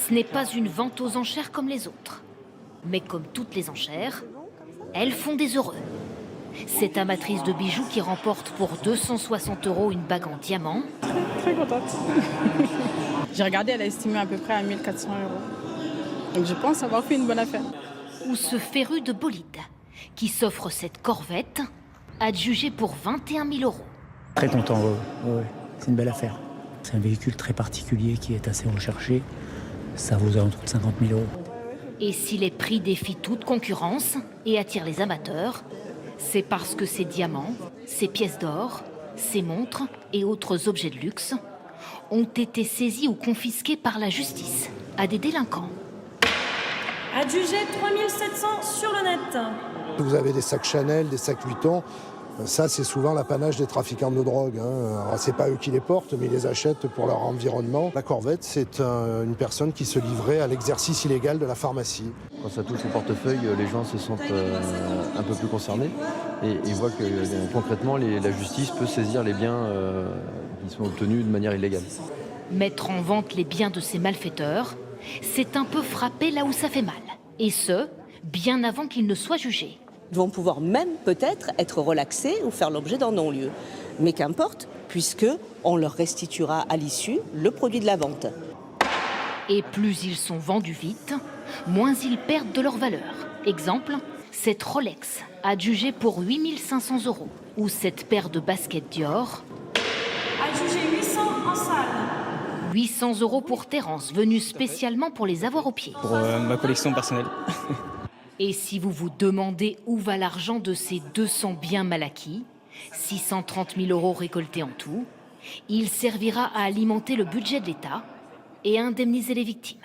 Ce n'est pas une vente aux enchères comme les autres. Mais comme toutes les enchères, elles font des heureux. Cette amatrice de bijoux qui remporte pour 260 € une bague en diamant. Très contente. J'ai regardé, elle a estimé à peu près à 1400 €. Donc je pense avoir fait une bonne affaire. Ou ce féru de bolide qui s'offre cette Corvette, adjugée pour 21 000 €. Très content, ouais. C'est une belle affaire. C'est un véhicule très particulier qui est assez recherché. Ça vaut aux alentours de 50 000 €. Et si les prix défient toute concurrence et attirent les amateurs, c'est parce que ces diamants, ces pièces d'or, ces montres et autres objets de luxe ont été saisis ou confisqués par la justice à des délinquants. Adjugé 3700 sur le net. Vous avez des sacs Chanel, des sacs Vuitton. Ça, c'est souvent l'apanage des trafiquants de drogue. Alors, c'est pas eux qui les portent, mais ils les achètent pour leur environnement. La Corvette, c'est une personne qui se livrait à l'exercice illégal de la pharmacie. Quand ça touche au portefeuille, les gens se sentent un peu plus concernés et ils voient que concrètement, la justice peut saisir les biens qui sont obtenus de manière illégale. Mettre en vente les biens de ces malfaiteurs, c'est un peu frapper là où ça fait mal. Et ce, bien avant qu'ils ne soient jugés. Vont pouvoir même peut-être être relaxés ou faire l'objet d'un non-lieu. Mais qu'importe, puisque on leur restituera à l'issue le produit de la vente. Et plus ils sont vendus vite, moins ils perdent de leur valeur. Exemple, cette Rolex, adjugée pour 8 500 €. Ou cette paire de baskets Dior. Adjugé 800 en salle. 800 € pour Terence, venu spécialement pour les avoir au pied. Pour ma collection personnelle. Et si vous vous demandez où va l'argent de ces 200 biens mal acquis, 630 000 € récoltés en tout, il servira à alimenter le budget de l'État et à indemniser les victimes.